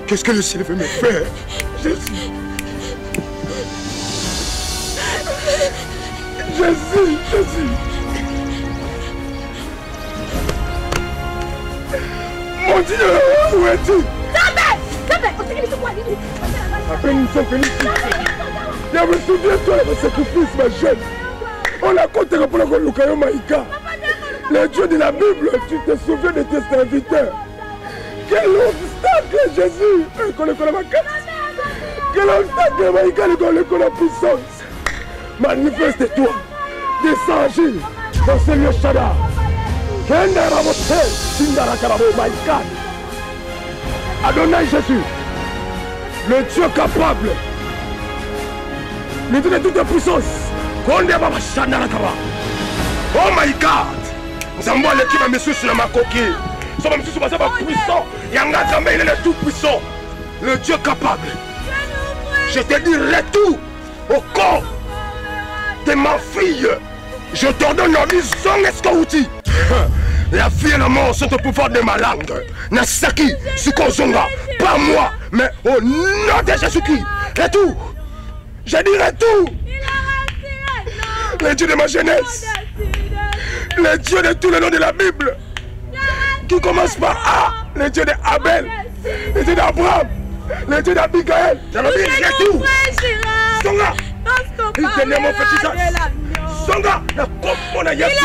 Qu'est-ce que le ciel veut me faire? Jésus! Jésus! Jésus! Mon Dieu! Où es-tu? À peine nous sommes venus ici. Je me souviens de toi et de sacrifice, ma jeune. On a compté pour le Lukayo Maïka. Le Dieu de la Bible, tu te souviens de tes serviteurs. Quel obstacle, Jésus! Quel obstacle, Maïka, la puissance! Manifeste-toi! Descends, Agile, dans ce lieu Shada! Maïka! Adonai Jésus! Le Dieu capable! Le Dieu de toute puissance! Oh my God! Nous avons l'équipe à monsieur sur ma coquille! Nous sommes puissants! Yanga Dramé, il est le tout puissant! Le Dieu capable! Je te dis retour au corps de ma fille! Je t'ordonne en disant Escouti! La vie et la mort sont au pouvoir de ma langue! Nasaki, Sukozonga! Pas moi, mais au nom de Jésus-Christ! Retour! Je dis retour! Le Dieu de ma jeunesse! Le Dieu de tous les noms de la Bible! Qui commence par A, le Dieu d'Abel, le Dieu d'Abraham, le Dieu d'Abigaël, j'ai envie de retour. Songa, il te n'aime mon petit ça. Songa, la comprend à Yassi.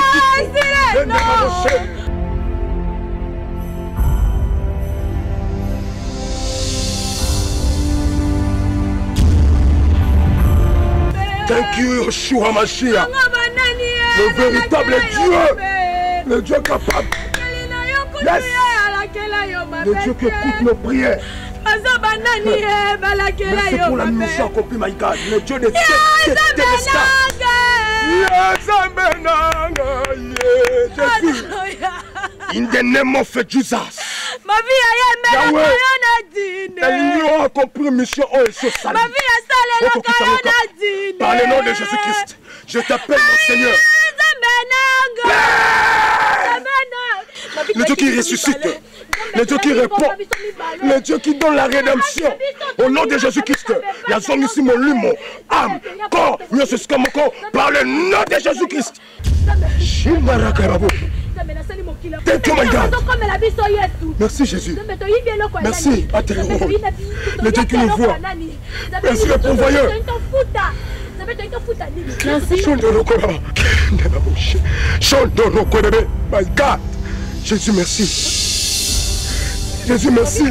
Thank you, Yeshua Mashiach, le véritable Dieu, le Dieu capable. Yes. Le Dieu qui écoute nos prières. Merci pour la mission accomplie, my God. Le Dieu de Télestar. Jésus. In the name of Jesus. Ma vie a l'union a accompli mission et ce salut. Ma vie a par le nom de Jésus-Christ, je t'appelle mon Seigneur. Le Dieu qui ressuscite, le Dieu qui répond, le Dieu qui donne la rédemption. Au nom de Jésus-Christ, la zone ici, mon lume, mon âme, corps, mieux ce que mon corps, par le nom de Jésus-Christ. Thank you, my God. Merci, Jésus. Merci, Athéron. Le Dieu qui nous voit. Merci, le pourvoyeur. My God. Jésus, merci. Jésus, merci.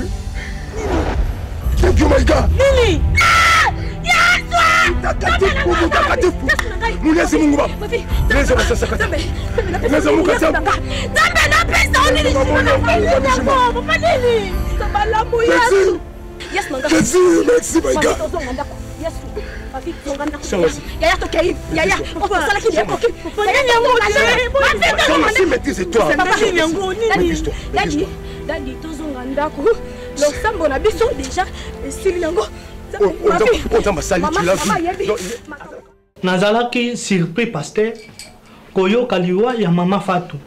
Thank you, my God. Lili! Jésus, merci, my God. Nazalaki surpris pasteur koyo kaliwa ya mama Fatou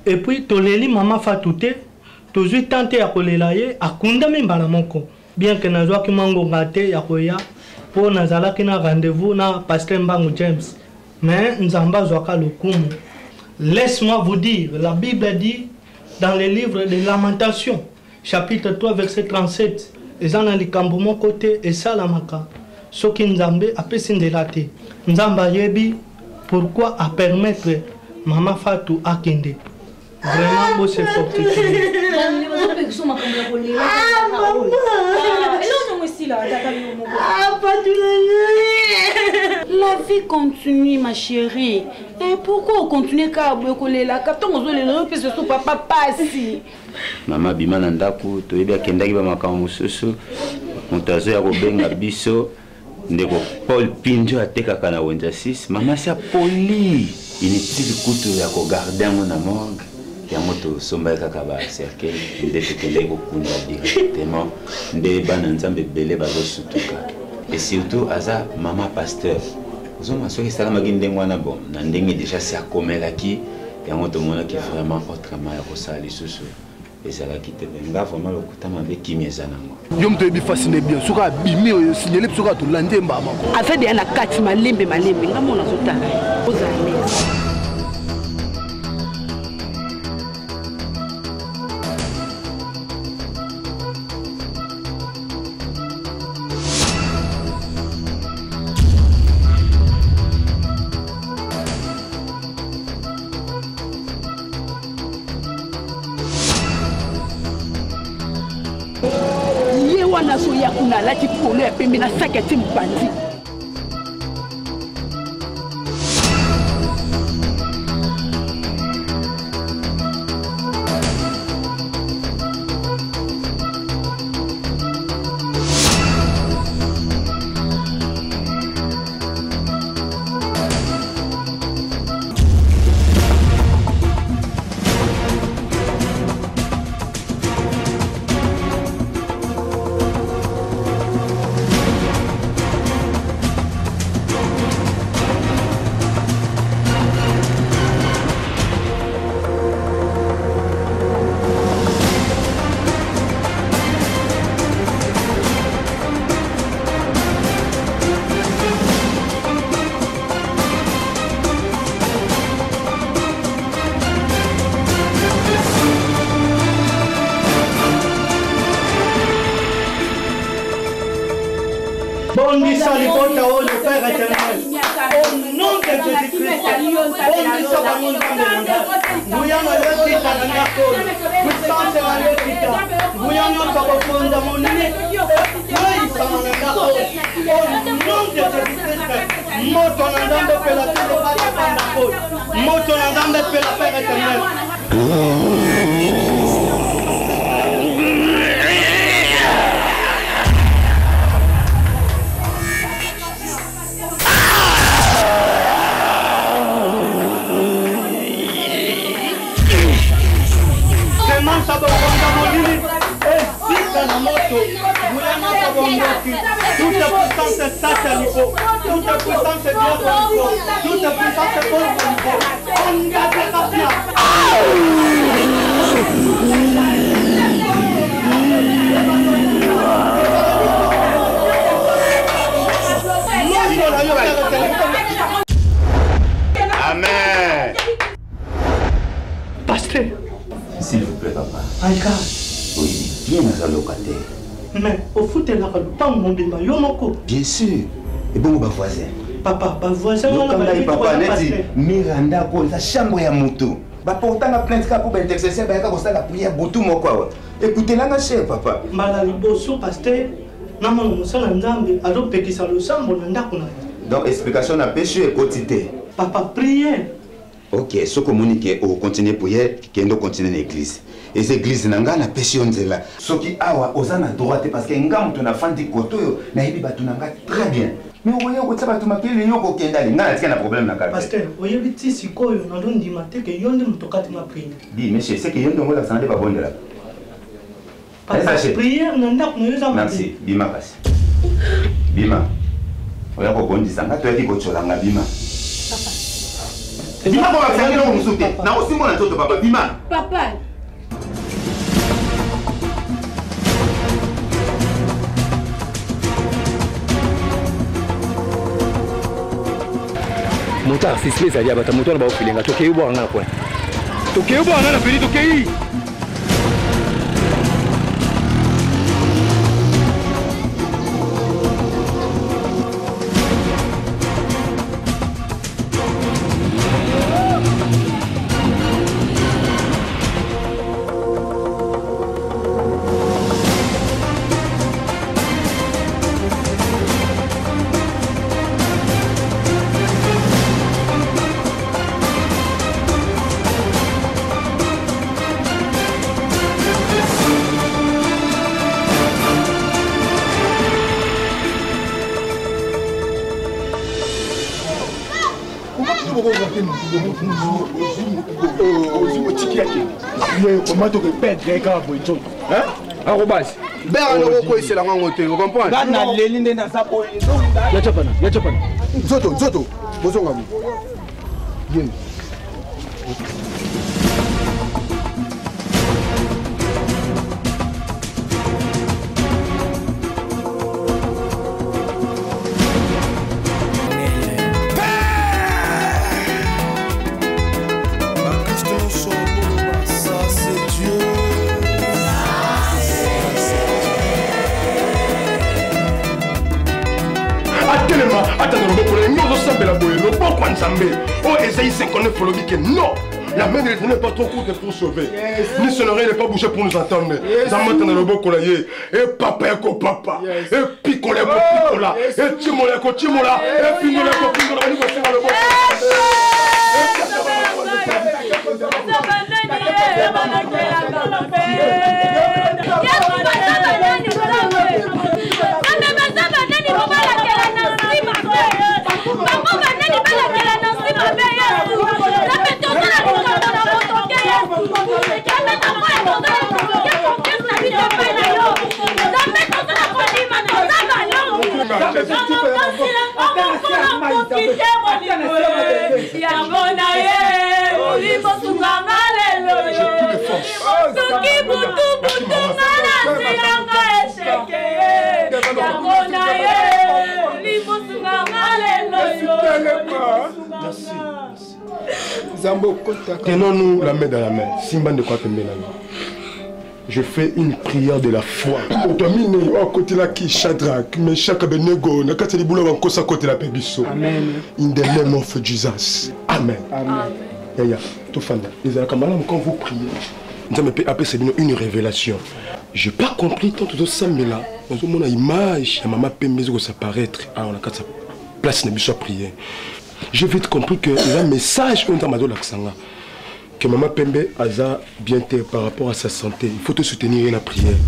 Et puis toleli maman Fatouté toujours tenté à kolela ye akunda mbala moko bien que nazwa ki mango ngate ya koya pour nazala ki na rendez-vous na pasteur Mbangu James mais nzamba zwaka lokumu. Laisse-moi vous dire, la Bible dit dans le livre de Lamentations chapitre 3 verset 37 ezana likambo mon côté et salamaka soki nzambe apesi ndela te nzamba yebi pourquoi à permettre maman Fatou akende. Vraiment beau c'est fortifié. La vie continue ma chérie. Et pourquoi on continue qu'à là quand on le puis ce papa passe. Maman bima nandaku to yebia kendaki ba makambo mususu mutazo ya kobenga biso ndeko Paul Pinjo atekaka na wenza 6 mama sia poli inutile kutu ya ko garder mon amour ya moto somba kaka ba cercle ndete kende ko kunda directement nde bana nzambe belé bazo sutuka et surtout aza maman pasteur ozoma soki sala maginde ngwana bon na ndenge déjà c'est akomela ki ya moto mona qui vraiment autrement ya ko sali susu et ça la quitte benga vraiment le kutama avec kimeza nango yo mto ebi fascine bien soka bimi oyo signaler soka to lande mbama affaire de na kati malembe ngamona zotala ozali wana so ya kuna lati polo ya pembe na saki ya timu bandi. Bondissa les portes au Père éternel. Au nom de Jésus-Christ. Bondissa par mon nom. Voyons le titre à la cause. Puissance à le titre. Voyons notre fond mon nez. Oui, ça m'en a cause. Au nom de Jésus-Christ. Moto na ndambe pe la tele ba ta na cause. Moto na ndambe pe la Père éternel. Toute puissance est satanique, toute puissance est diabolique, toute puissance est contre. On garde la bien. Amen. Pasteur. S'il vous plaît, papa. Aïka. Oui, bien dans un locataire. Mais au foot, elle n'a pas mon bébé. Bien sûr. Et bon, ma voisin. Papa, ma voisin, on a dit papa, dit Miranda, pour la chambre à moto. Pourtant, la plainte pour intercesser, la prière pour tout mon quoi. Écoutez, là, ma chère, papa. Malali bosso, pasteur. Non, non, ça n'a pas alors que ça le semble, on a donc, explication à péché et quotidien. Papa, prière. Ok, ce communiqué, on continue pour hier, qui est continuer l'église. Et cette église, n'a pas péché on là. Ce qui a osana droite parce que ngam ton afin de koto, na hibi batunanga très bien. Mais on voyait que ça va tout marquer les yoko kendali. N'a pas de problème na carte. Pasteur, vous avez dit si quoi, on a dit matin que yonde mutokati ma prière. Dis, monsieur, c'est que yonde on va la santé pas bonne là. Papa, prière, n'a pas merci, Bima passe. Bima. Oya ko bondi sanga to yaki ko cholanga Bima. Papa. Bima ko bakanga na musote. Na osimona nzoto papa bima. Papa. Mota fisle za yaba ta moto na ba ofilenga tokei bo ngana kwa. Tokei bo ngana peli tokei. Non, la main de l'Éternel n'est pas trop courte pour sauver. Ni son oreille n'est pas bouchée pour nous entendre. Et papa, et papa, et picola, et timola, et pingola, tenons-nous la main dans la main. Simba de quoi te met la main. Je fais une prière de la foi. Amen. In the name of Jesus. Amen. Amen. Quand vous priez, nous avons appelé une révélation. Je n'ai pas compris tant que ça, mais là, dans mon image, maman peut me s'apparaître. On a quatre place de prier. J'ai vite compris que il y a un message que maman Pembe a bien par rapport à sa santé. Il faut te soutenir la prière.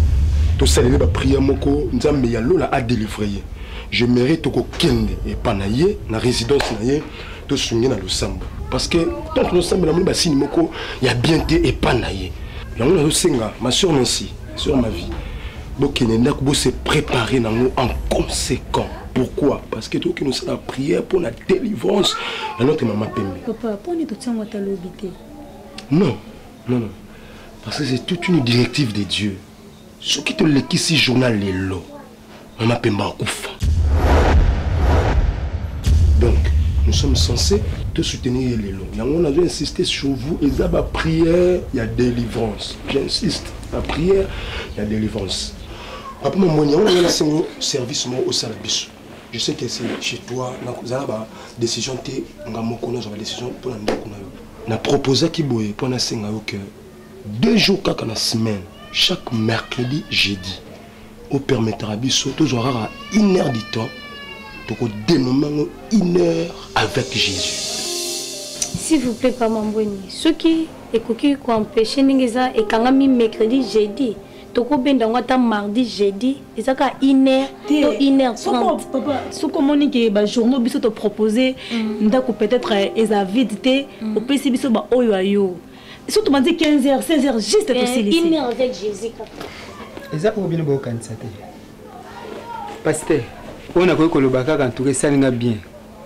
Tu saluer la prière moko nzambe ya lola a délivré. Je mérite ko kende et panaye na résidence naye to sungi na losambo. Parce que tant que losambo la mba sini moko ya bien et panaye. Yango na senga ma soeur Nancy sur ma vie. Bokene ndako bo se préparer nango en conséquent. Pourquoi? Parce que toi qui nous la prière pour la délivrance de notre maman Pembe. Papa, pour nous tout ta lobité. Non, non, non. Parce que c'est toute une directive de Dieu. Ce qui te l'écrit ici journal les lots. Maman Pembe a ouf. Donc, nous sommes censés te soutenir les lots. On a dû insister sur vous. Et ça, la prière, il y a délivrance. J'insiste. La prière, il y a délivrance. Après, mon moyen, on a un service au Salabis. Je sais que c'est chez toi, on a une décision, on a une décision pour la proposé pour que 2 jours dans la semaine, chaque mercredi, jeudi, on permettra toujours à 1 heure du temps, pour dénommer 1 heure avec Jésus. S'il vous plaît, Papa Mbweni, ceux qui ont empêché Ningeza et quand même mercredi, jeudi, toko bendangata mardi jeudi ezaka 1h to 1h30 papa soko moni ke ba journaux biso to proposer ndako peut-être eza vide te au pesi biso ba oyo ayo surtout mandi 15h 16h juste to célébrer 1h avec Jésus eza ko bino bo kanisa te pasteur on a ko lobaka quand tout salinga bien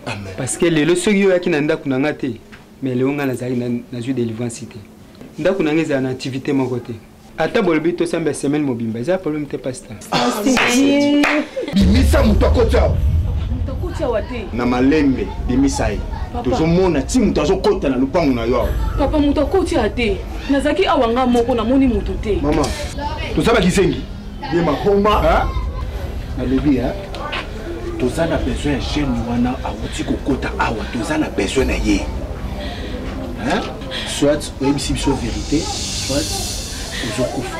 amen parce que lelo soki yo yaki na ndako na ngate mais Léon a eu délivrance cité. Ndako na ngeza na activité mon côté. Ata bolbi to sembe semaine mobimba, ça problème te pasteur. Bimisa mutakota. Mutakota wate. Na malembe bimisai. Tozomona ti mutu azokota na lupango na yo. Papa mutakota ate. Nazaki awanga moko na moni mutu te. Mama. Tozaba kisengi. Ye mahoma, hein? Na lebi, hein? Tozana besoin jeune wana awuti kokota awa, tozana besoin na ye. Hein? Soit oyebisi biso vérité, soit ozokufa.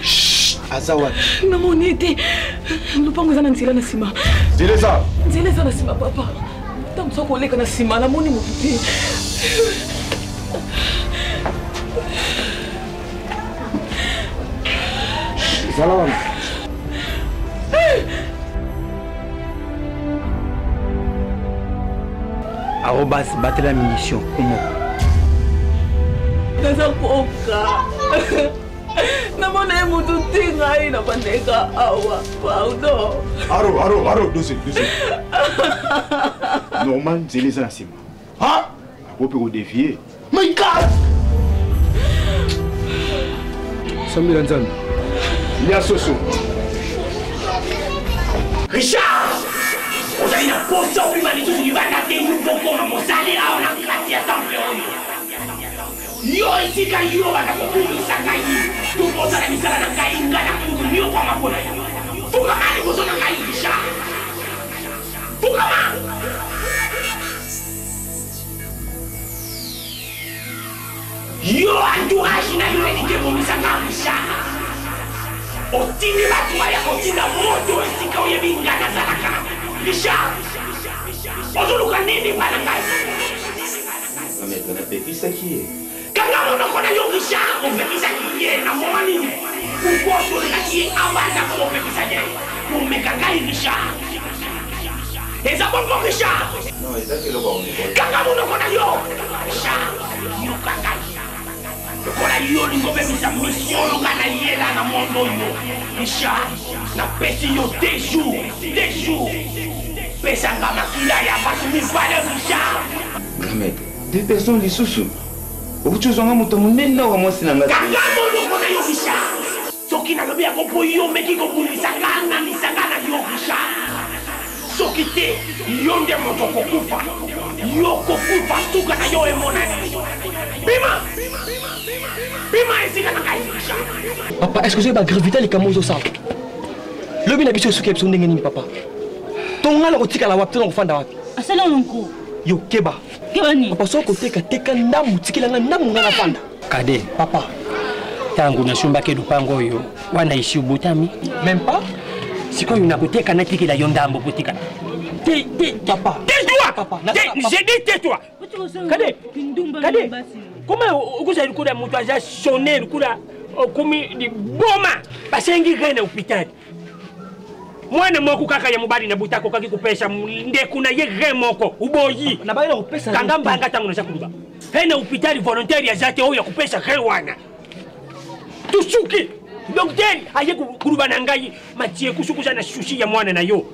Chut, azawa. Namoni ete. Lupango zana nzela na sima. Zeleza. Zeleza na sima papa. Tamso koleka na sima namoni mutu te. Salam. Arrobas battre la munition. Comment? Naza koka. Namona mutu te ngai na bandeka awa. Pardon. Aro, dossier. Normal, Zeleza na sima. Ah? On peut défier. My God! Samira Nzambe. Lia Soso. Richard! Vous avez une potion humanité sur l'humanité, nous devons nous aller à la classe à temple. Yo ici, quand yo va la couper, ça gagne. Tout le monde a la mise à la gagne, à la coupe, mieux pour ma bonne. Pour comment aller vous en gagne, Richard? Pour comment? Yo entourage na humanité pour nous à Richard. Otini batua ya kotina moto esika oyebinga na zalaka. Richard. Ozoluka nini bana ngai? Ameto na pekisa ki. Kanga mona kona yo Richard, on pekisa ki na moma nini? Pourquoi ozoluka ki abanda ko pekisa ye? Pour me kangai Richard. Eza bongo Richard. Non, eza ke lo ba on est. Kanga mona kona yo. Richard, yo kangai. Kola yo lingo bebisa mission lokana yela na mondo yo. Richard, na pesi yo des jours. Pesa nga makila ya basi mi vale Richard. Mohamed, deux personnes lisusu. Okuchozonga moto munene wa mwasi na ngati. Kanga mondo kona yo Richard. Soki na lobi ako po yo meki ko kulisanga na yo Richard. Soki te yo nde moto kokufa. Yo kokufa tuka na yo emonani. Papa, est-ce que vous avez gravité les camots au sang? Le bien habitué sur Kepson Nengeni, papa. Ton ala otika la wapte dans fanda wapi. Asala nonko. Yo keba. Kebani. Papa so côté ka teka ndamu tikila ndamu ngana fanda. Kade, Papa. tangu nasumba ke lupango yo wanaishi ubutami. Même pas. Siko unakuteka na tikila yo ndambo kutika. Papa. Tais-toi. Papa. J'ai dit tais-toi. Kade. Kade. Comment vous avez le moto a sonné le coup là comme di boma basengi gana hôpital. Mwana moko kaka ya mubali na butako kaki kupesha nde kuna ye remoko uboyi. Na bali na kupesa. Kangamba anga tangu na shakuluba. Hena hôpital volontaire ya zate oya kupesha rewana. Tusuki. Docteur aye kuruba na ngai matie kusukuza na sushi ya mwana na yo.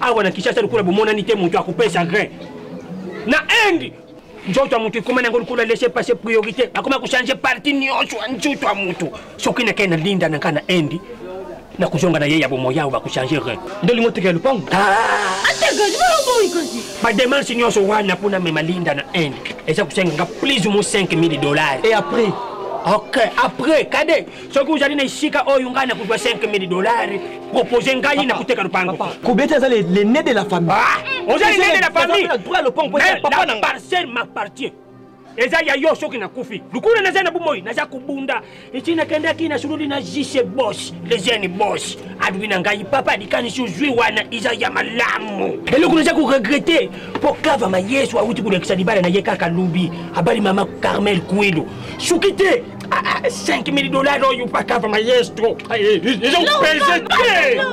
Awa na kishasa lukula bomona nite muntu akupesha re. Na endi njoto mutu komana ngolu kula laisser passer priorité akoma ku changer parti nyosho njoto mutu soki na kena linda na kana endi na kuzonga na yeye ya bomo yao ba ku changer re Ndio lingoteka lupango. Atega jibo ikosi. Ba demanche nyosho wana puna mema linda na endi eza kusenga plus ou moins $5,000. Et après? Ok, après, kade, soki uzali na ishika oyo ngana kujwa $5,000 proposer ngai na kuteka lupango. Combien ça les nez de la famille? Ah, uzali nene la famille. Papa La parcelle m'appartient. Eza ya yo soki na kufi. Lukuna na zana bumoyi na za kubunda. Ichina kenda kina suruli na jise boss, les jeunes boss. Adwina ngai papa dikani suzui wana iza ya malamu. Elo kuna za ku regretter pour clava ma Yesu awuti kulekisa dibala na yeka kalubi. Habari mama Carmel Kuilu. Shukite $5,000 oyo pa clava ma Yesu. Ils ont pesé.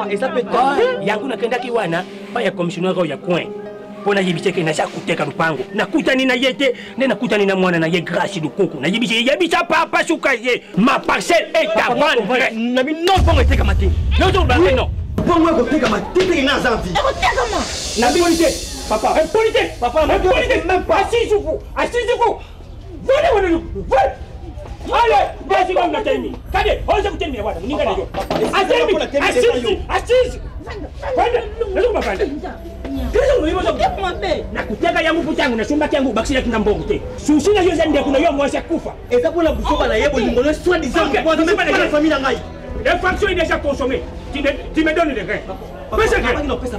Et ça peut être. Yangu na kenda kiwana pa ya commissionnaire ya coin. Pona yebiseke na kuteka lupango nakutani na yete ne nakutani na mwana na ye grâce lukuku na yebisa papa suka ye ma parcelle est à vendre na mi non pongo teka mate non non non pongo ko teka mate teka na zanvi Tega ma. na bi onite Papa, impolitesse. Papa, impolitesse. Même pas. Assisez-vous. Assisez-vous. Venez. Allez, vas-y, on a terminé. Allez, on a terminé. Voilà, on y va. Assise. Nakutaka yangu putangu na chumba changu bakisha kina mbongo te. Susina yo zende kuna yo mwasha kufa. Eza pour la bouffe na yebo ngolo soit disant que la famille ngai. La fonction est déjà consommée. Tu me donnes des grains. Mais ça ne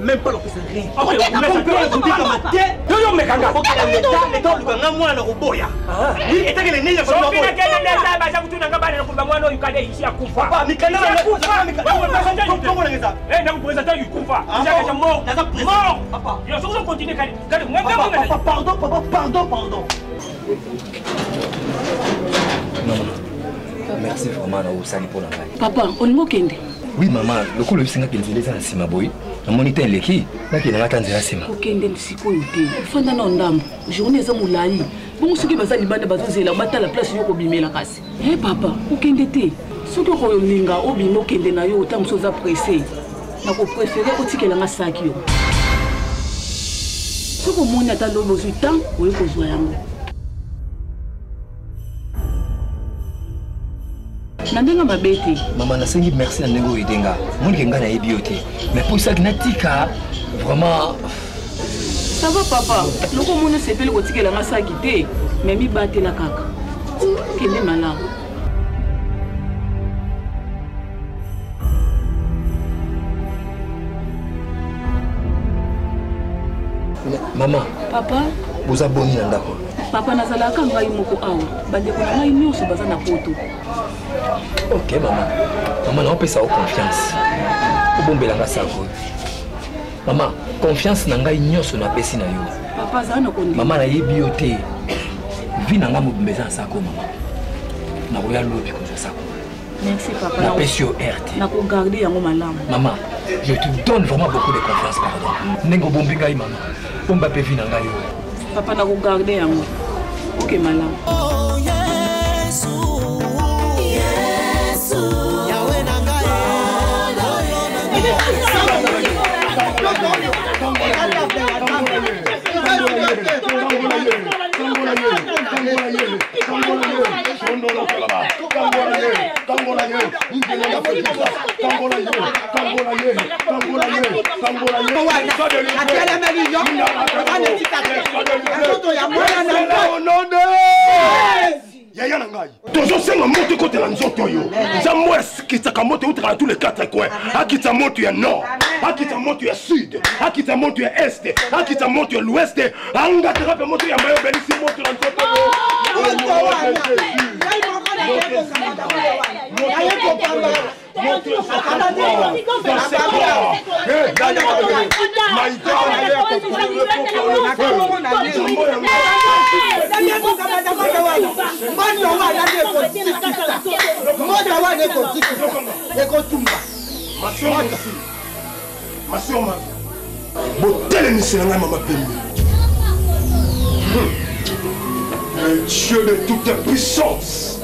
même pas l'opération rien. Ok, on met ça comme maté. Non, mais kanga. OK, l'état le ganga moi na roboya. Oui, état que les nègres sont pas. Sokina kele neza baza kutuna ngabana na kumba mwana yukade ishi akufa. Papa, mikana na kufa. Eh, na kupresenter yukufa. Saka cha mort. Mort. Papa. Yo soko continue kali. Kali mwanga mwanga. Papa, pardon. Non. Merci vraiment na usali pour la ngai. Papa, on mokende. Oui maman, le coup le singa kinzeleza na sima boy. Na moniteur leki, na kina ngata nzela sima. Okende siko yote. Fanda na ndambo. Journée za mulali. Bongo soki baza libanda bazozela bata la place yoko bimela kasi. Eh papa, okende te. Soki ko yolinga obimo okende na yo otango soza pressé. Na ko préférer otikela nga saki yo. Soko moni ata lobo zuitan oyo kozwa yango. Nandenga mabete. Maman nasengi merci na ndenge oyedenga. Moni kenga na ebiote. Mais pour ça kinatika vraiment ça va papa. Loko moni sepeli kotikela nga saki te. Mais mi batela kaka. Kende malamu. Maman. Papa. Boza boni na ndako. Papa nazalaka ngai moko awa. Bandeko na ngai nyonso baza na poto. Ok maman. Maman on peut ça confiance. Obombelanga sako. Maman, confiance na ngai nyonso na pesi na yo. Papa za na kondi. Maman na yebi yo te. Vi na nga mobombeza sako maman. Na roya lobi ko sako. Merci papa. Na pesi yo RT. Na ko garder yango malamu. Maman, je te donne vraiment beaucoup de confiance pardon. Nengo bombi ngai maman. Pomba pe vi na ngai yo. Papa na ko garder yango. OK malamu. Oh Yesu. Yawe na ngai. Yaya nangai. Tozo senga moto kote la nzoto yo. Za mwes kitaka moto utra dans tous les quatre coins. Akita moto ya nord, akita moto ya sud, akita moto ya est, akita moto ya l'ouest. Anga terape moto ya mayo benisi moto na nzoto yo. Le Dieu de toute puissance,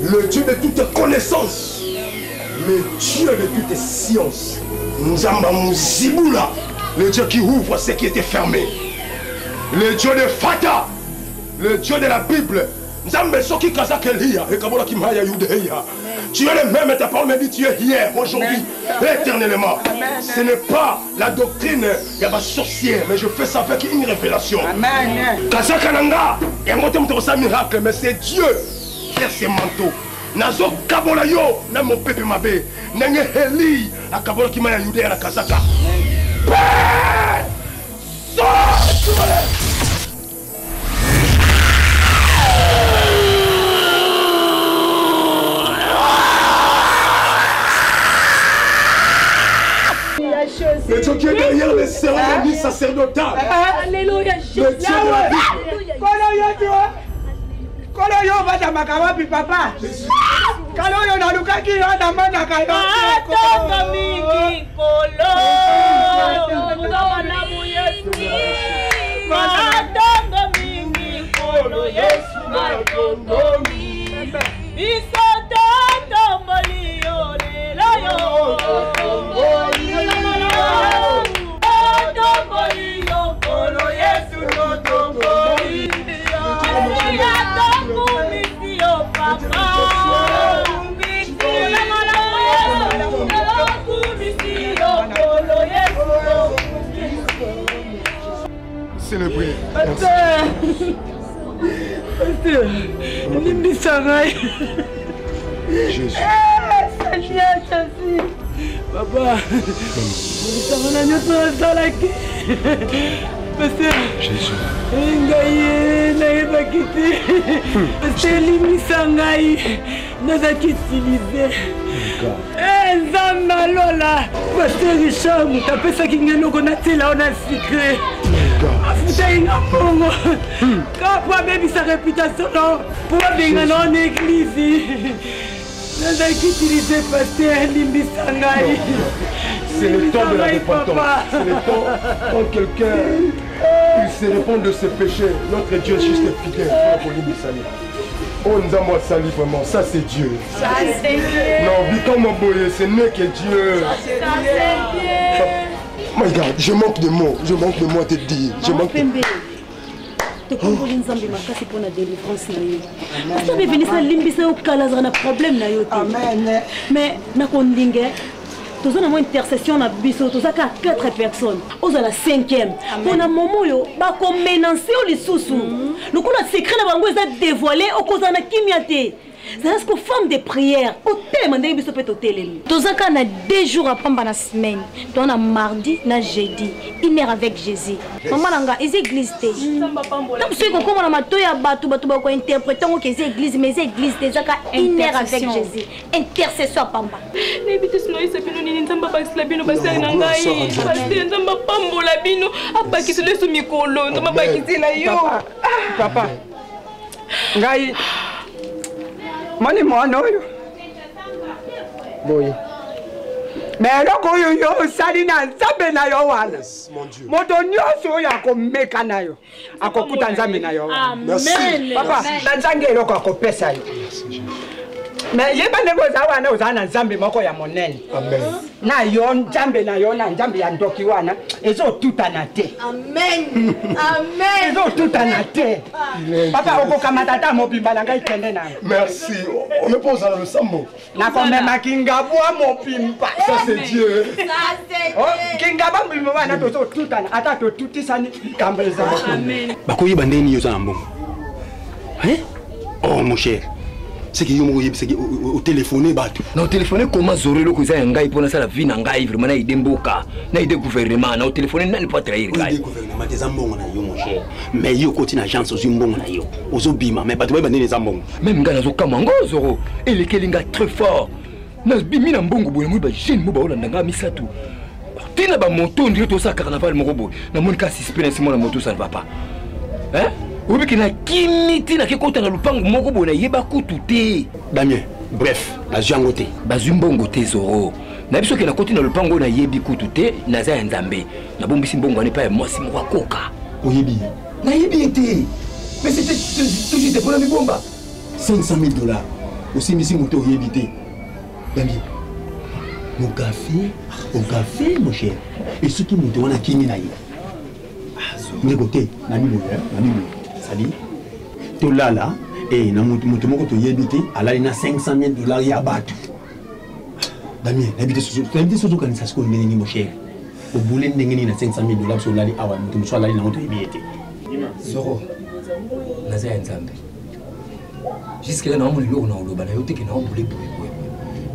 le Dieu de toute connaissance, le Dieu de toute science, Nzamba Muzibula, le Dieu qui ouvre ce qui était fermé, le Dieu de Fata, le Dieu de la Bible, Nzambe Soki Kazakelia, et Kabola Kimaya Yudeya. Tu es le même et ta parole me dit tu es hier, aujourd'hui, éternellement. Ce n'est pas la doctrine, il y a pas sorcière, mais je fais ça avec une révélation. Amen. Kazakananga, et moi je me un miracle, mais c'est Dieu qui a ses manteaux. Nazo Kabola yo, na mon pépé mabe, nenge Heli, à Kabola Kimaya Yudeya na Kazaka. Le Dieu qui est derrière les cérémonies sacerdotales. Alléluia, Jésus. Le Dieu de la Bible. Kolo yo bata makawapi papa. Kalo yo nalukaki yo na mana kayo. Atonga mingi kolo. Mwana mu Yesu. Atonga mingi kolo Yesu matongomi. Isota tomboli yo lelo yo. Tomboli yo. Tomboli yo. Pasteur. Pasteur. Limbisa ngai. Jésus. Seigneur Jésus. Papa. Limbisa ngai nyonso nazalaki. Pasteur. Jésus. Ngai nayebaki te. Pasteur limbisa ngai. Nazalaki utilisé. Nzambe alola. Pasteur Richard moto apesaki ngai noko natela ona secret. Afutaki nga mbongo. Kaka po abebisa réputation no po babengana na église. Nazalaki utilisé pasteur limbisa ngai. C'est le temps de la repentance. C'est le temps quand quelqu'un il se répand de ses péchés. Notre Dieu juste est fidèle pour limbisani. Oh Nzambo Sali, vraiment, ça c'est Dieu. Ça c'est Dieu. Non, Bikama Boye, ce n'est que Dieu. Ça c'est Dieu. My God, je manque de mots à te dire. Je manque de mots. tokongoli nzambe makasi mpona délivrance na yo oso bevenisa limbisa yo kalazaka na problème na yo te mais nakondinge toza na mo intercession na biso tozaka 4 personnes ozala 5e mpona momo oyo bakomenanse yo lisusu lokola secret na bango eza dévoilé okozala na kimia te c'est que femme de prière au thème ndenge biso pe totelemi tozaka na 2 jours à pamba na semaine to na mardi na jeudi 1 heure avec Jésus maman nanga ez église te donc ce qu'on comme na mato ya bato ba ko interpréter ngo que ez église mais église te zaka 1 heure avec Jésus intercession à pamba ne bitu sino isa bino nini nzamba basila bino basali na ngai parce nzamba pambola bino abakisi leso mikolo nzamba bakisi la yo papa ngai mani mwana oyo boye me eloko oyo yo osali na nzambe na yo wana moto nyonso oyo akomeka na yo akokuta nzambe na yo papa na nzange eloko akopesa yo me yeba ndenge oza wana ozala na nzambe moko ya monene na yo nzambe na yo na nzambe ya ndoki wana ezotutana te ezotutana te papa okokamata ata mobimba na ngai kende na merci on me pose dans le sambo nakomemaki ngabwa mobimba ça c'est Dieu kingaba mbimba wana tozotutana ata totutisani likambo ezala bakoyeba ndeni yo za na mbongo oh mon cher c'est que yo c'est que au téléphoner bato na téléphoner comment zorelo ko za ngai pona sala vie na ngai vraiment na idemboka na ide gouvernement na téléphoner na pas trahir ngai ide gouvernement des mbongo na yo mon cher mais yo koti na agence ozo mbongo na yo ozo bima mais bato ba ndeni za mbongo même ngana zo kamango zoro elekelinga très fort na bimi na mbongo boye mo ba jeune mo ba olanda nga misatu tina ba moto ndire to sa carnaval mo robo na monika suspense mo na moto ça ne va pas hein oui qui na kimiti na kekota na lupango moko bona yeba kutu te Damien bref la jangote bazumbongo te zoro na biso ke na koti na lupango na yebi kutu te na za nzambe na bombisi mbongo ne pa mosi mo koka oyebi na yebi ete mais c'était toujours des problèmes bomba $500,000 aussi misi moto oyebi te Damien au café mon cher et ce qui monte wana kimi na yo négoté na mi c'est-à-dire tout là et na mutu moko to yebite alali na $500,000 ya batu Damien habité sur kanisa sko ndenge mo cher au boulé ndenge ni na $500,000 so lali awa mutu mso alali na moto yebite zoro naza nzambe jusque là na mo lelo na oloba na yo te ke na boulé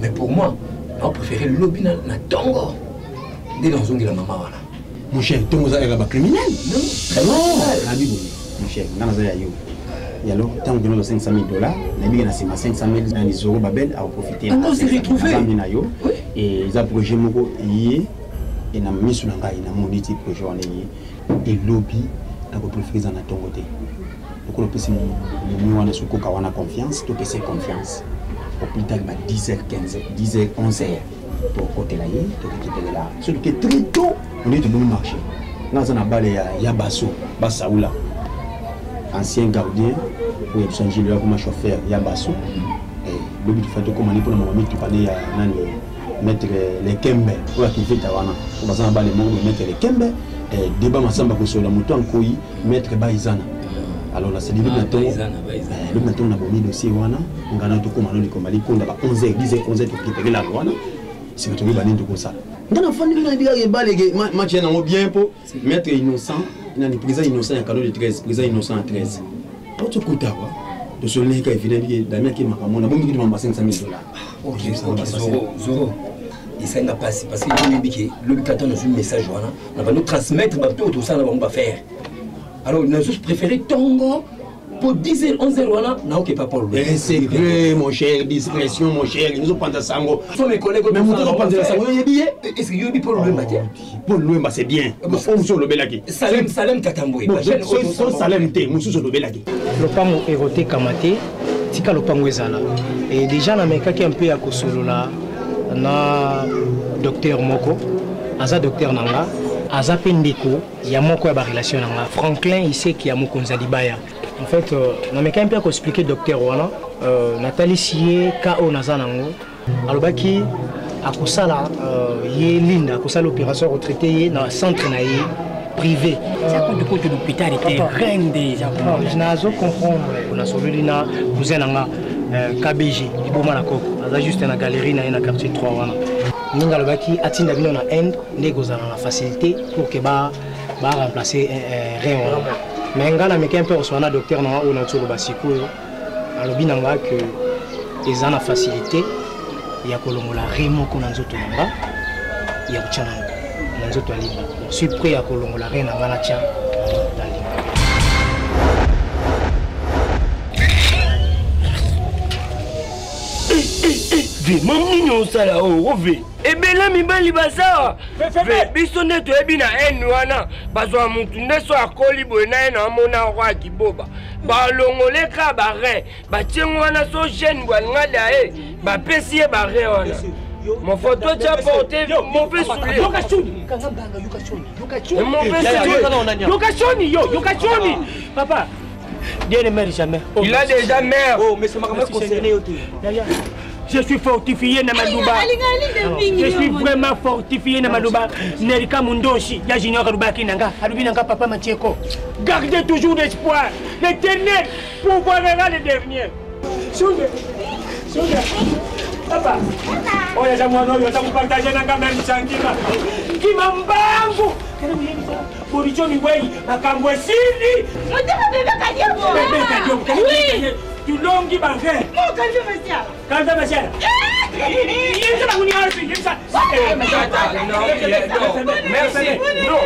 mais pour moi on préférait lobby na tongo ndé dans zongi la maman wana mon cher tongo za era ba criminel non la bible mon cher dans za ya yo yalo tant que nous $500,000 na bien na sima $500,000 na zoro babel a profiter on s'est retrouvé na yo et za projet moko yé et na misu na ngai na moniti projet wana yé et lobby na ko préférer na tongo te ko pesi mo wana suko ka wana confiance to pesi confiance au plus tard 10h 11h pour côté là to quitter là surtout que très tôt on est dans le marché dans un balé ya basso basaoula ancien gardien ou changer là comme chauffeur ya basso et le but fait comme on est pour le moment tu parler ya nani mettre les kembe pour activer tawana pour dans un balé mo mettre les kembe et débat masamba ko sur la moto en koi mettre baizana alors là c'est le maintenant on a bomi dossier wana ngana to ko manoli ko mali ko ndaba 11h 10h 11h to préparer la wana si tu veux baner to ko ça ngana fandi ngana biga balé match na bien pour mettre innocent nani président innocent ya cadeau de 13 président innocent à 13 autre coup quoi de sonner ka évidemment damien qui makamona bon mi mama 500 $. OK Zoro et ça n'a pas passé parce que il dit que le quand on a un message voilà on va nous transmettre tout ça on va faire alors nous avons préféré Tongo pour 10h 11h voilà non OK pas pour lui c'est vrai mon cher discrétion mon cher nous prendre ça sango sont mes collègues mais nous prendre ça sango il billet est-ce que il pour le matin pour le c'est bien on sur le belaki Salem Katamboué Salem te musu sur le belaki le pango éroté kamate tika le pango ezala et déjà na mekaki un peu à kosolola na docteur moko aza docteur nanga aza pendeko ya moko ya ba relation nanga Franklin ici qui a moko nzalibaya en fait na mekaki un peu à expliquer docteur wana Nathalie Sié KO nazanango alobaki akosala ye linda akosala opération retraité na centre na ye privé ça coûte du côté de l'hôpital était reine déjà je n'azo comprendre on a sololi na cousin nanga KBG iboma na koko aza juste na galerie na quartier 3 wana ninga lobaki atinda bino na end ndeko za na facilité pour que ba remplacer rein wana mais ngana meke un peu oswana docteur na ona tsolo basikoyo alobi nanga que eza na facilité ya kolongola rein moko na nzoto nanga ya kuchana na nzoto aliba je suis prêt à kolongola rein nanga na tia Mamni osala ove ebela mibali basawa biso nde toyebi na ene wana bazwa mutu nde so akoli boye na ye na amona roi kiboba balongoleka bare batiengo wana so jeune bwalinga ye bapesi ye bare wana mon photo t'a porté mauvais soulier Yokachoni papa Dieu ne meurt jamais il a déjà mère oh mais c'est ma mère concerné je suis fortifié na Malouba. Je suis vraiment fortifié na Malouba. Nerika Mundoshi, ya Junior Karubaki nanga, alubi nanga papa Matieko. Gardez toujours l'espoir. L'éternel pourvoira le dernier. Sonde. Papa. Oya jamwana yo takupartager nanga même sangima. Kimambangu. Borichoni wei makambo sili. Mutema bebe kadiabo. Bebe kadiabo. Oui. Tu longi bagay. Oh, calme monsieur. Calme monsieur. Il va venir ici, il ça. Merci. Non.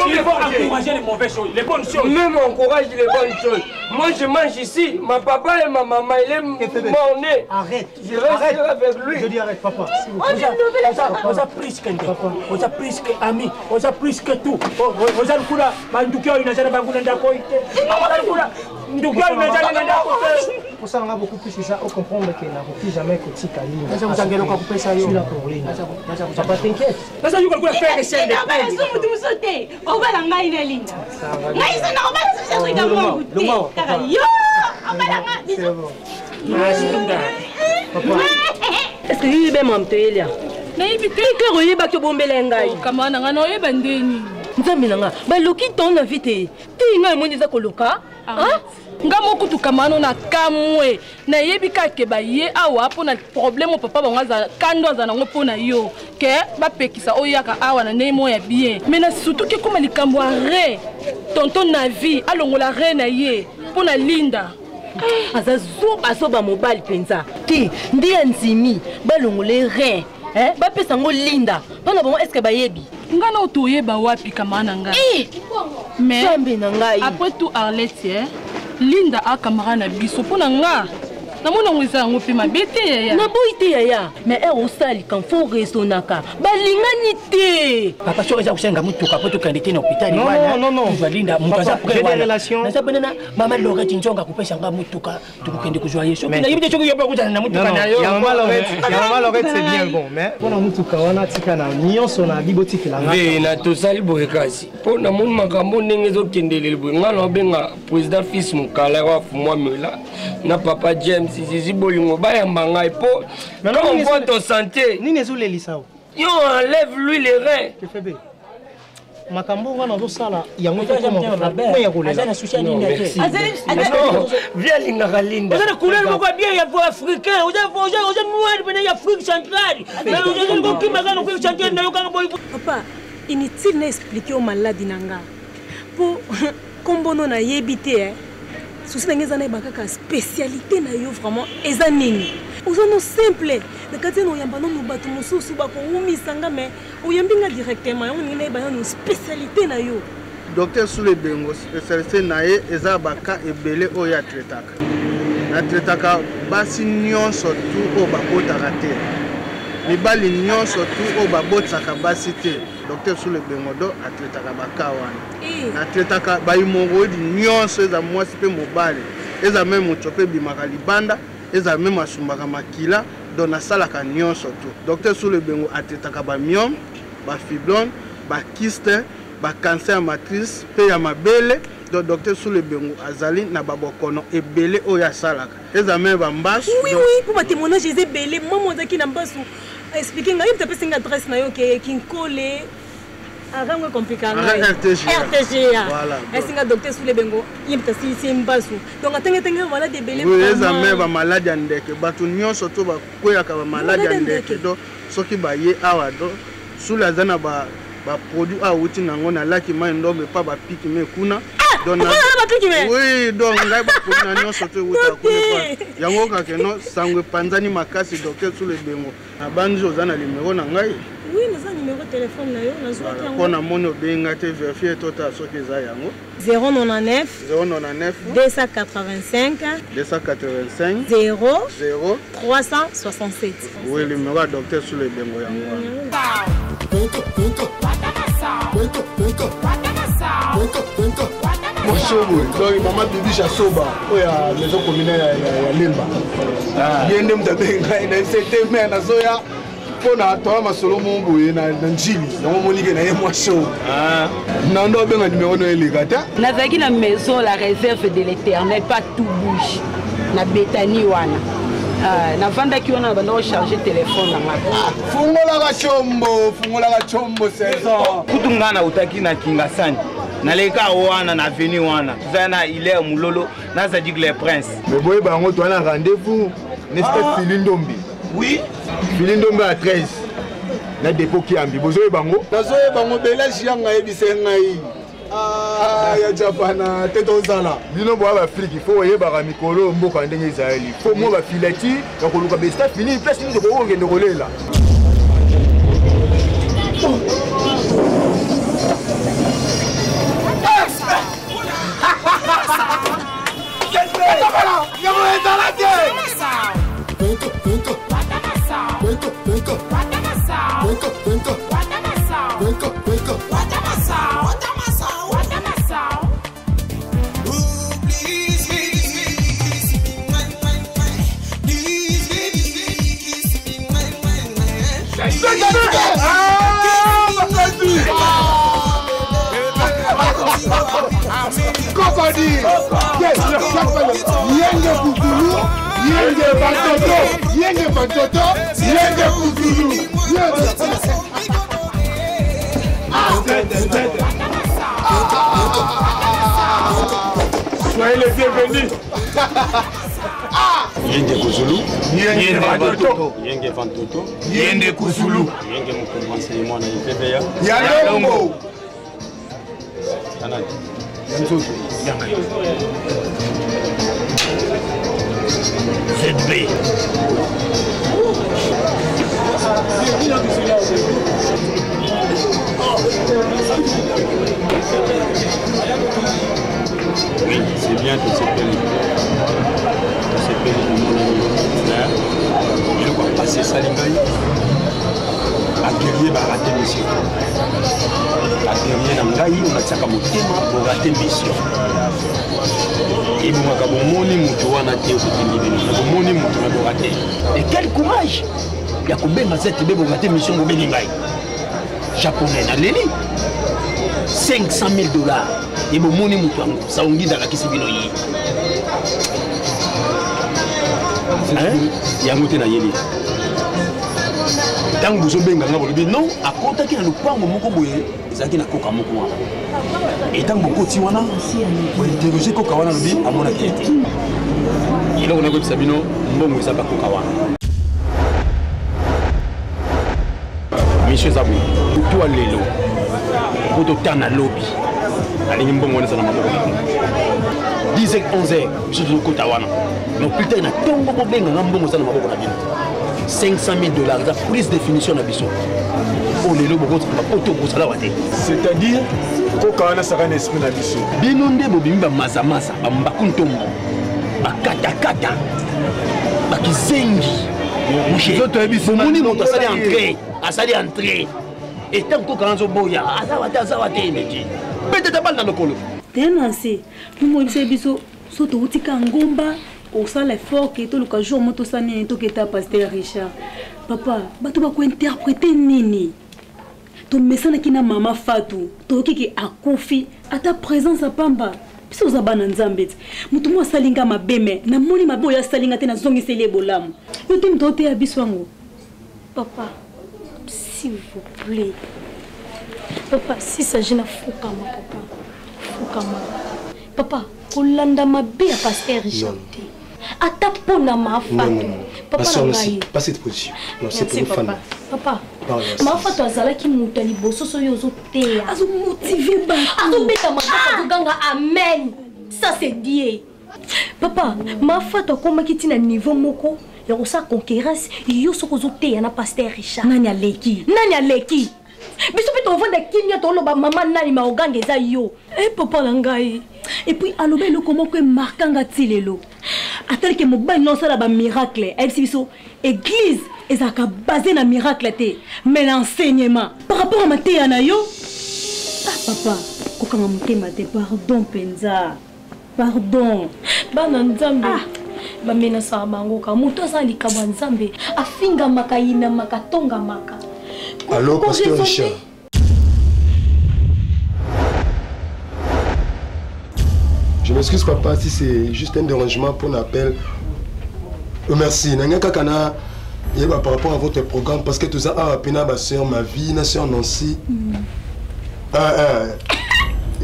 Il faut encourager les mauvaises choses, les bonnes choses. Même encourage les bonnes choses. Moi je mange ici, ma papa et ma maman, il est mort-né. Arrête. Je reste avec lui. Je dis arrête papa. On a plus qu'un on a plus qu'amis, on a plus que tout. On a le coup là, Mandukio il n'a jamais bagou dans la pour ça on a beaucoup plus ça on comprend que n'a plus jamais côté Kali ça vous engagez encore couper ça yo là pour lui ça pas t'inquiète ça you go faire essayer de tout sauter on va la ngai na linda ngai ça na ba ça c'est comme moi car yo on va la ngai est-ce que il est même amtelia na ibite que roye ba to bombela ngai kama na ngano yeba ndeni nzambi nanga ba loki ton na vite ti ngai moni za koloka hein nga moko tukamano na kamwe na yebi kake ba ye awa pona problème papa bangaza kando za nango pona yo ke ba pekisa oyaka awa na nemo ya bien mais na surtout ke koma likambo re tonton na vie alongola re na ye pona linda aza soba mobile penza ti ndi nzimi balongole re ba pesa ngo linda pona bon est-ce que ba yebi nga na otoyeba wapi kamana nga mais après tout Arlette Linda a camarade na biso pona nga na mona ngwisa ngo pe mabete ya na boite ya mais osali kan fo resonaka balingani te papa so eza kusenga mutuka poto kandite na hôpital wana non Linda mukaza j'ai des relations na sabena na mama Lorette njonga kupesa nga mutuka tukukende kujwa yeso na yibite choko yoba kujana na mutuka na yo ya mama Lorette c'est bien bon mais pona mutuka wana tika na nyonso na bibotiki la ngaka na tosali borekasi pona mun makambo ndenge zo kendelele bo ngalo benga président fils mukala wa fumwa mela na papa James zizi bolingo bayamba ngai po on voit ton santé nini ezolelisa yo enlève lui les reins que fait bé makambo wana zosala yango ko ya kolela azana sushi nini viens linga linda azana couleur moko bien ya africain oza noir bena ya Afrique centrale oza ngo kimagana ko chanter na yo kanga boy papa inutile na expliquer au malade nanga po kombono na yebite souci na ngeza na bakaka spécialité na yo vraiment eza nini ozono simple na kati no yamba no bato mususu bako umisanga mais oyambinga directement yango ngina ba yo spécialité na yo docteur Soule Bengo spécialité na ye eza baka ebele oya tretaka na tretaka basi nyonso tu o babotaka te mibali nyonso tu o babotaka basi te docteur Soule Bengo do atretaka baka wana na tretaka baimoroidi nyonso eza mwasi pe mobali eza même motope bimaka libanda eza même asumbaka makila do nasalaka nyonso tu docteur Soule Bengo atretaka ba myome ba fibrome ba kyste ba cancer matrice pe ya mabele do docteur Soule Bengo azali na babokono ebele oya salaka eza même ba mbasu oui oui pour ba témoignage eza ebele maman zaki na mbasu expliquer ngai peut singa adresse na yo ke kinkole arango komplikanga RTG voilà singa docteur Soule Bengo yimta si mbasu donc atenge malade ebele oui eza même ba malade ya ndeke bato nyonso to ba koyaka ba malade ya ndeke do soki ba ye awa do Soule azana ba produit a outi nango na laki mai ndombe pa ba piki me kuna donc oui donc ngai ba kuna nyonso to uta kuna yango ka keno sangwe panzani makasi docteur Soule Bengo na banjo zana numéro na ngai oui nous avons numéro de téléphone na yo na zo ki yango pona mono benga te vérifier tota soki za yango 099 285 0 367 oui le numéro de docteur Soule Bengo yango donc maman bibi chasoba oya maison communale ya Lemba yende mutabenga ina c'était mais na zoya pona toa masolo mongo na njili yango monike na ye mwa show na ndo benga numéro no elikata nazaki na maison la réserve de l'Éternel pas tout bouge na Betani wana na vanda ki wana bando charger téléphone na ngaka fungola ka chombo saison kutunga na utaki na Kingasani naleka wana na avenue wana tuzana ile mulolo na Zadig le Prince mais boye bango to na rendez-vous n'est-ce Filindombi oui Filindombi à 13 na dépôt ki ambi bozoye bango belage yanga yebise ngai ya Japana tetozala bino bo ba Afrique faut yeba mikolo mboka ndenge Israeli faut mo ba filati ya koluka besta fini place ni ko ngende kolela Yenge Kukulu, Yenge Bantoto, Yenge Bantoto, Yenge Kukulu. Soyez les bienvenus. Yenge Kuzulu, Yenge Bantoto, Yenge Bantoto, Yenge Kuzulu, Yenge Mukongo enseignement na IPVA. Yalongo. Tanani. Mzoto. ZB. Oui, c'est bien tout ces pays. Tous ces pays de mon frère. Je crois passer Salingaï. À guerrier, va rater mission. À guerrier, Nangaï, on a tzaka motema pour rater mission. Et quel courage! Il y a combien de cette bébé pour rater mission au Béningaï? Japonais, na leli 500 000 $. Et mon moni moutou, ça on dit dans la question de l'oïe. Il y a un mouté na yeli. Tant que vous avez non, à côté qui a le point mon moko boye, ça qui n'a qu'aucun moko. Et tant que beaucoup de wana, vous interrogez qu'aucun wana lobi à mon activité. Il a dit Sabino, bon vous savez pas qu'aucun wana. Monsieur Zabou, tout à l'élo, pour tout temps à lobby. alingi mbongo wana sana maboko 10h 11h biso tokota wana mais plus tard na tongo bobenga nga mbongo sana maboko na bino $500,000 eza prise définition na biso oyo lelo bokoto bosala wa te c'est-à-dire koka wana saka na esprit na biso bino nde bobimi bamazamasa bambaku ntongo bakatakata bakizengi bomoni moto asali entré etan koka wana zoboya azawa te emeji peut-être bali na lokolo tenanse momoyebisa biso so toutika ngomba osala effort ke toluka jour mo tosala nini toketa Pasteur Richard papa bato bakointerprete nini tomesanaki na mama Fatou tokiki akufi ata présence apamba biso oza bana nzambe te moto mo asalinga mabeme namoni mabe oyo asalinga te nazongiseli ebolamu yo te moto oteya biso yango Papa, s'il vous plaît. Papa, si s'agit de Fukama, papa. Fukama. Papa, Olanda m'a bien Pasteur Richard. Atapona ma Fatou. Papa, pas cette position. Non, c'est pour papa. femmes. Papa, ma Fatou azala ki mutali boso so yozo te. Azo motiver ba. Azo beta ma Fatou ganga amen. Ça c'est Dieu. Papa, ma Fatou akoma kiti na niveau moko. Il y a aussi concurrence. Il y a aussi un Pasteur Richard. Nani aleki. Biso pe to vendre kimia to loba maman nani ma ogange za yo. Eh papa langai. Et puis alobe lo comment que markanga tilelo. Atali ke mobile non ça ba miracle. Elle biso église ezaka basé na miracle té. Mais l'enseignement par rapport à matéya na yo. Ah papa, kokanga mutema te pardon penza. Pardon. Bana nzambe. Bamena sa bango ka moto azali kabwa nzambe afinga makayina makatonga maka. Allô Pasteur Richard. Je m'excuse papa si c'est juste un dérangement pour l'appel. Merci. Nanga kakana yeba par rapport à votre programme parce que tout ça a pena ba sœur ma vie na sœur Nancy.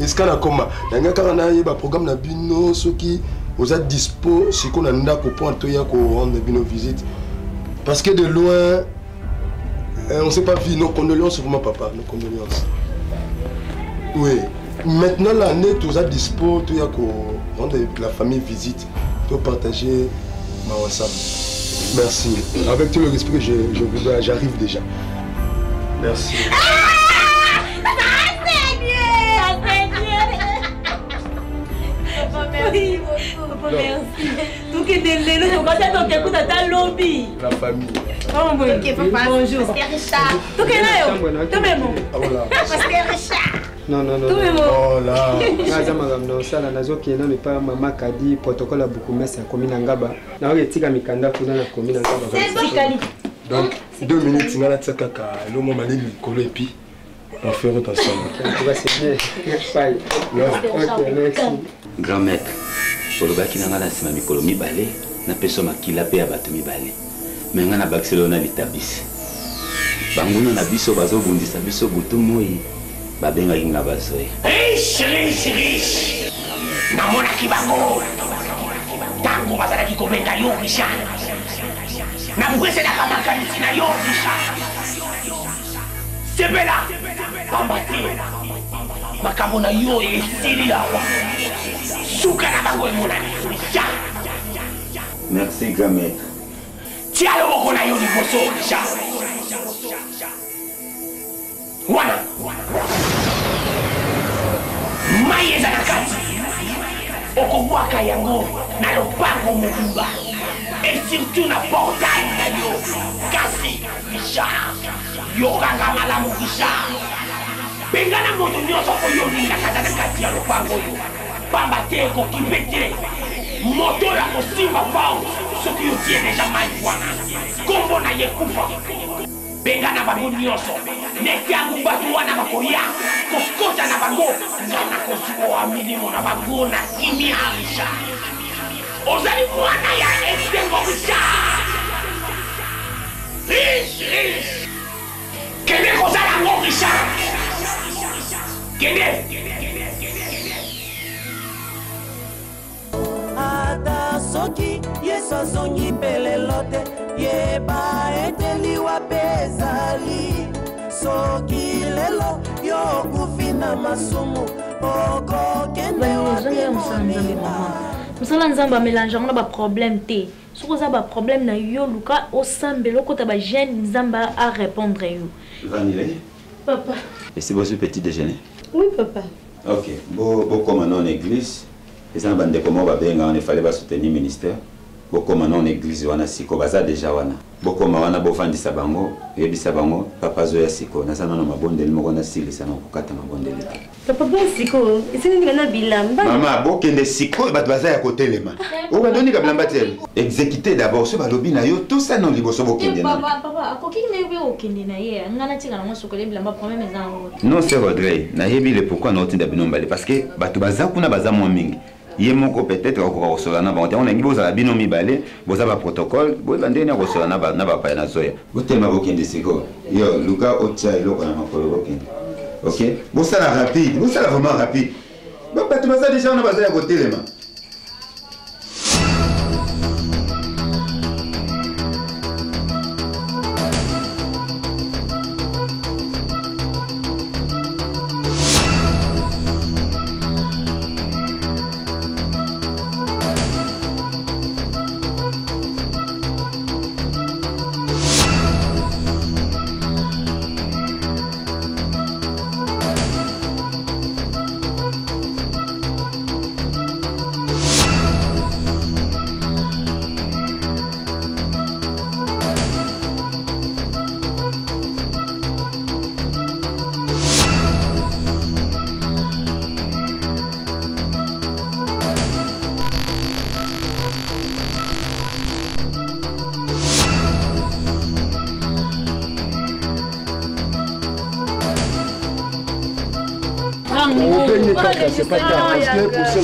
Est-ce qu'on a comment nanga kakana yeba programme na bino soki vous êtes dispo si qu'on a ndako pour toya ko rendre bino visite parce que de loin on s'est pas vu. Nos condoléances vraiment papa, nos condoléances. Oui. Maintenant l'année tous à dispo toya ko rendre la famille visite pour partager ma WhatsApp. Merci. Avec tout le respect que j'arrive déjà. Merci. Papa, merci. Tout qui est délai, nous sommes écoute à ta lobby. La famille. Oh, ok, papa. Bonjour. Pasteur Richard. Tout qui est là, tout le monde. Voilà. Pasteur Richard. Non. Tout le monde. Oh là. Naza magamno sala nazo kena ne pas mama kadi protocole beaucoup mais c'est commune ngaba. Na oye tika mikanda kuna na commune ngaba. C'est donc 2 minutes ngala tsakaka lo mo malili kolo epi. On fait attention. Grand maître, pour le baki nanga la sima mikolo mibale, na peso makila pe abatu mibale. Mais nga na Barcelona litabisi. Banguna na biso bazo bundisa biso butu moi. Babenga inga bazoe. Riche. Namona kibango. Tango bazala kikobenga yo Richard. Na mwese na kamakanisi na yo Richard. Sebela. Pambate. Makambo na yo esili lawa. Suka na bango emona Richard. Merci grand maître. Tia loboko na yo liboso Richard. Wana. Mai eza na kati. Okobwaka yango na lopango mobimba. Et surtout na portail na yo. Kasi Richard. Yokanga malamu Richard. Bengana moto nyonso oyo ninga kata na kati ya lopango yo. Pamba te ekokipe te. Moto ya kosimba pao. Soki yo tie deja mai wana. Kombo na ye kufa. Bengana bango nyonso. Neti yangu batu wana bakoya. Koskota na bango. Nana kosuko milimo na bango na kimia Richard. Ozali mwana ya estengo Richard. Riche. Kende kozala ngo Richard. Kende. Ata soki Yesu azongi pelelo te yeba eteli wape ezali soki lelo yo kufina masumu okokende mosala nzambe amélange yango na baproblème te soki oza baproblème na yo luka osambela okota bagene nzambe arépondre yo. Vanille. Papa. Et c'est votre petit déjeuner? Oui, papa. Ok. Comme en église, les enfants de comment on fallait soutenir le ministère. Comme en église, on a siko baza déjà wana. Comme on a bofandi sabango, yebi sabango, papa zoya siko. Na sana na mabonde limo na sili sana kukata mabonde leta. Papa bon siko, isini ngana bilamba. Mama bokende siko bat baza ya côté lema. O ba doni ka bilamba tel. Exécuter d'abord ce balobi na yo tout ça non liboso bokende. Papa, akoki na yo okende na ye, ngana tika na mosoko le bilamba problème ezango. Non, c'est Rodrey. Na yebi le pourquoi na otinda binombale parce que batu baza kuna baza mo mingi. Yemoko peut-être ko solana ba on a ngi boza bino mibale boza ba protocole bo bandeni ko solana ba na ba pa na zoya botema bokende siko yo luka otia iloko na makolo bokende. OK bo ça rapide bo ça vraiment rapide ba tu baza déjà on a baza ya côté lema. C'est pas grave, parce que pour ça,